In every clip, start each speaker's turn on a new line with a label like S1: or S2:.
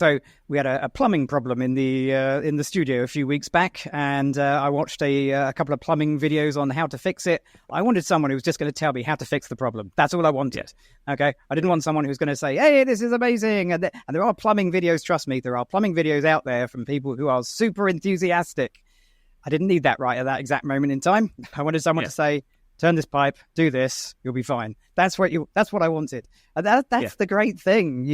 S1: So we had a plumbing problem in the studio a few weeks back, and I watched a couple of plumbing videos on how to fix it. I wanted someone who was just going to tell me how to fix the problem. That's all I wanted. Okay, I didn't want someone who was going to say, "Hey, this is amazing." And there are plumbing videos. Trust me, there are plumbing videos out there from people who are super enthusiastic. I didn't need that right at that exact moment in time. I wanted someone to say, "Turn this pipe, do this, you'll be fine." That's what I wanted. And that's the great thing.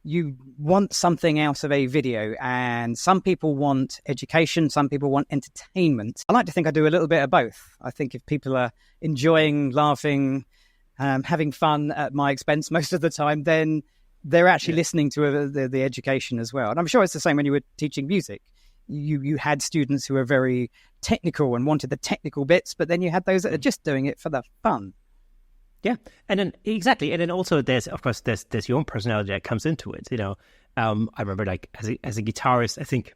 S1: You want something out of a video, and some people want education, some people want entertainment. I like to think I do a little bit of both. I think if people are enjoying, laughing, having fun at my expense most of the time, then they're actually listening to the education as well. And I'm sure it's the same when you were teaching music. You had students who were very technical and wanted the technical bits, but then you had those that are just doing it for the fun.
S2: Yeah, and then exactly, and then also there's your own personality that comes into it. I remember like as a guitarist, I think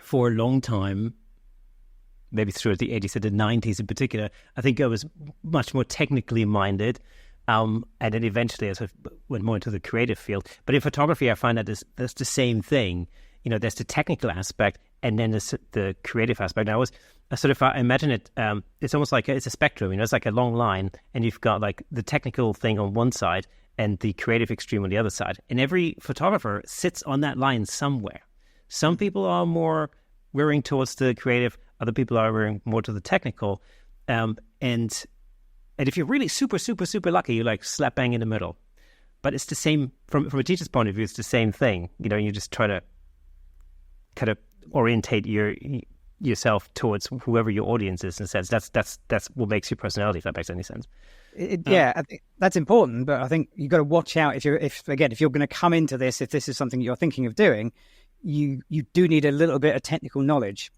S2: for a long time, maybe through the 80s and the 90s in particular, I think I was much more technically minded, and then eventually as I went more into the creative field. But in photography, I find that there's the same thing. There's the technical aspect, and then there's the creative aspect. Now, I imagine it, it's almost like it's a spectrum. It's like a long line, and you've got like the technical thing on one side and the creative extreme on the other side. And every photographer sits on that line somewhere. Some people are more veering towards the creative, other people are veering more to the technical. And if you're really super, super, super lucky, you're like slap bang in the middle. But it's the same from a teacher's point of view. It's the same thing. You just try to kind of orientate yourself towards whoever your audience is. In a sense, that's what makes your personality. If that makes any sense.
S1: I think that's important. But I think you've got to watch out if you're going to come into this, if this is something you're thinking of doing, you do need a little bit of technical knowledge.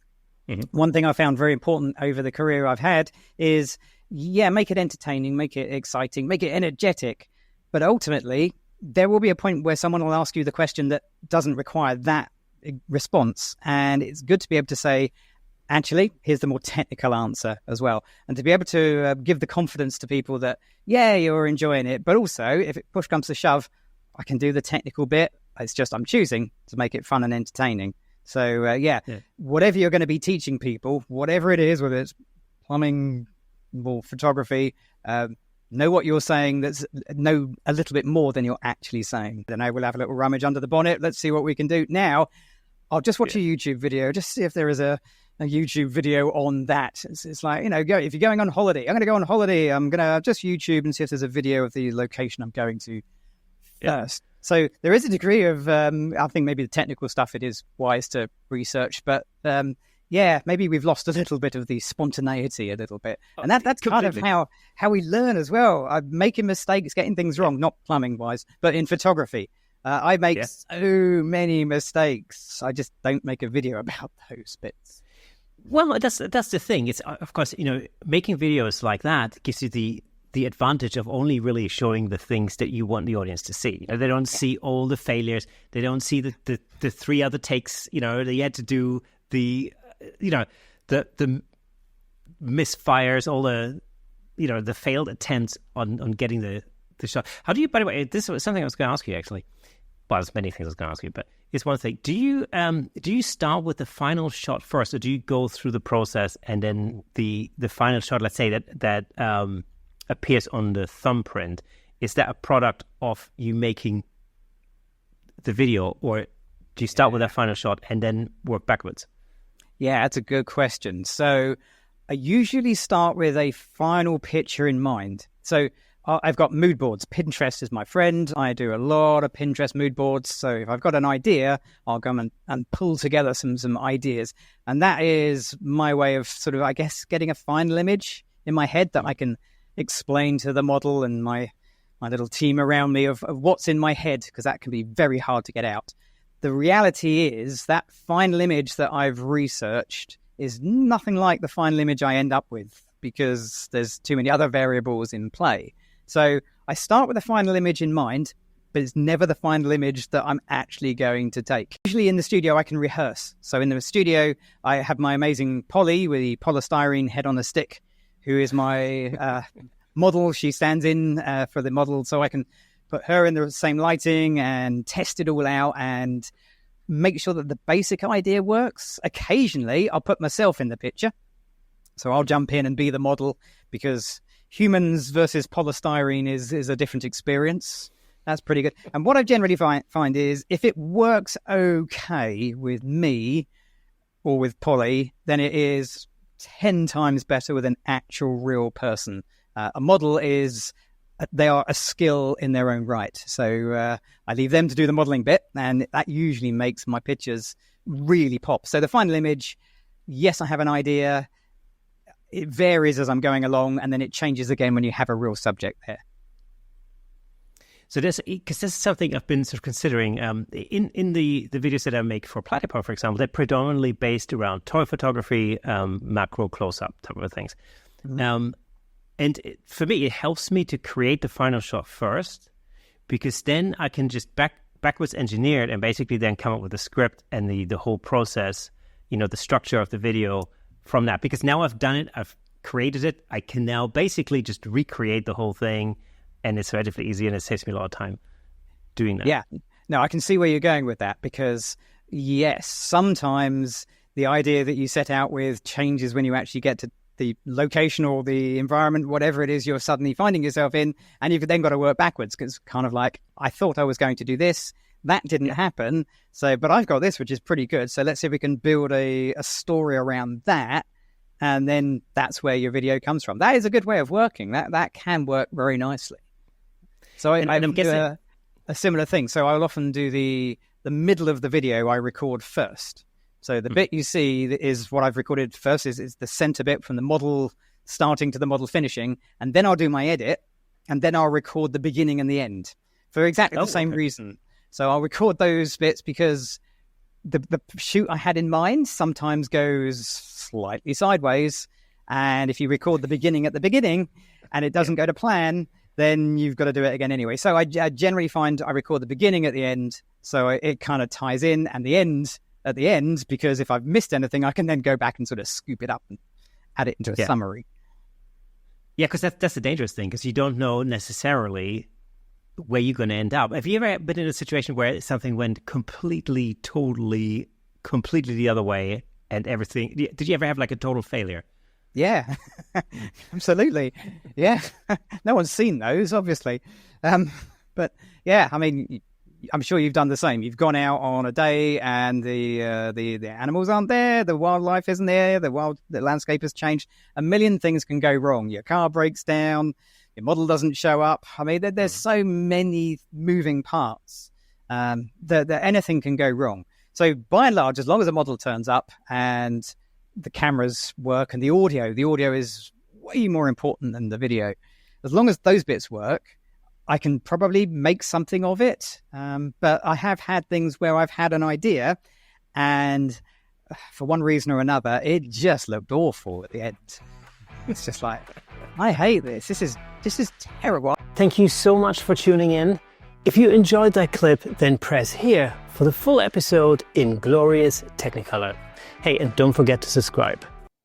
S1: Mm-hmm. One thing I found very important over the career I've had is make it entertaining, make it exciting, make it energetic. But ultimately, there will be a point where someone will ask you the question that doesn't require that response, and it's good to be able to say, actually, here's the more technical answer as well, and to be able to give the confidence to people that you're enjoying it, but also if push comes to shove, I can do the technical bit. It's just I'm choosing to make it fun and entertaining. So whatever you're going to be teaching people, whatever it is, whether it's plumbing or photography, know what you're saying. Know a little bit more than you're actually saying. Then I will have a little rummage under the bonnet. Let's see what we can do. Now, I'll just watch a YouTube video, just see if there is a YouTube video on that. It's like, if you're going on holiday, I'm going to go on holiday. I'm going to just YouTube and see if there's a video of the location I'm going to first. So there is a degree of, I think maybe the technical stuff, it is wise to research, but maybe we've lost a little bit of the spontaneity a little bit. And that's completely. Kind of how we learn as well. I'm making mistakes, getting things wrong, not plumbing wise, but in photography. I make so many mistakes. I just don't make a video about those bits.
S2: Well, that's the thing. It's, of course, making videos like that gives you the advantage of only really showing the things that you want the audience to see. They don't see all the failures. They don't see the three other takes, they had to do the misfires, all the failed attempts on getting the shot. How do you, by the way, this was something I was going to ask you actually. Well, there's many things I was going to ask you, but it's one thing. Do you start with the final shot first, or do you go through the process and then the final shot, let's say that appears on the thumbprint, is that a product of you making the video, or do you start with that final shot and then work backwards?
S1: Yeah, that's a good question. So I usually start with a final picture in mind. So I've got mood boards. Pinterest is my friend. I do a lot of Pinterest mood boards. So if I've got an idea, I'll go and pull together some ideas. And that is my way of sort of, I guess, getting a final image in my head that I can explain to the model and my little team around me of what's in my head, because that can be very hard to get out. The reality is that final image that I've researched is nothing like the final image I end up with, because there's too many other variables in play. So I start with the final image in mind, but it's never the final image that I'm actually going to take. Usually in the studio, I can rehearse. So in the studio, I have my amazing Polly with the polystyrene head on a stick, who is my model. She stands in for the model, so I can put her in the same lighting and test it all out and make sure that the basic idea works. Occasionally, I'll put myself in the picture. So I'll jump in and be the model, because humans versus polystyrene is a different experience. That's pretty good. And what I generally find is if it works okay with me or with Polly, then it is 10 times better with an actual real person. A model they are a skill in their own right. So I leave them to do the modeling bit, and that usually makes my pictures really pop. So the final image, yes, I have an idea. It varies as I'm going along, and then it changes again when you have a real subject there.
S2: So because this is something I've been sort of considering in the videos that I make for Platypod, for example, they're predominantly based around toy photography, macro, close-up type of things. Mm-hmm. For me, it helps me to create the final shot first, because then I can just backwards engineer it and basically then come up with a script and the whole process, the structure of the video from that. Because now I've done it, I've created it, I can now basically just recreate the whole thing. And it's relatively easy, and it saves me a lot of time doing that. Yeah.
S1: No, I can see where you're going with that, because, yes, sometimes the idea that you set out with changes when you actually get to the location or the environment, whatever it is you're suddenly finding yourself in, and you've then got to work backwards, because kind of like, I thought I was going to do this, that didn't happen, but I've got this, which is pretty good, so let's see if we can build a story around that. And then that's where your video comes from. That is a good way of working. That can work very nicely. So I'm guessing a similar thing. So I'll often do the middle of the video I record first. So the bit you see is what I've recorded first is the center bit from the model starting to the model finishing. And then I'll do my edit, and then I'll record the beginning and the end for exactly the same reason. So I'll record those bits because the shoot I had in mind sometimes goes slightly sideways. And if you record the beginning at the beginning and it doesn't go to plan, then you've got to do it again anyway. So I generally find I record the beginning at the end, so it kind of ties in, and the end at the end, because if I've missed anything, I can then go back and sort of scoop it up and add it into a summary.
S2: Yeah, because that's the dangerous thing, because you don't know necessarily where you're going to end up. Have you ever been in a situation where something went completely the other way and everything? Did you ever have like a total failure?
S1: Yeah, absolutely. Yeah, no one's seen those, obviously. But yeah, I mean, I'm sure you've done the same. You've gone out on a day and the animals aren't there, the wildlife isn't there, the landscape has changed. A million things can go wrong. Your car breaks down, your model doesn't show up. I mean, there's so many moving parts that anything can go wrong. So by and large, as long as the model turns up and the cameras work and the audio is way more important than the video. As long as those bits work, I can probably make something of it. But I have had things where I've had an idea and for one reason or another, it just looked awful at the end. It's just like, I hate this. This is terrible.
S2: Thank you so much for tuning in. If you enjoyed that clip, then press here for the full episode in glorious Technicolor. Hey, and don't forget to subscribe.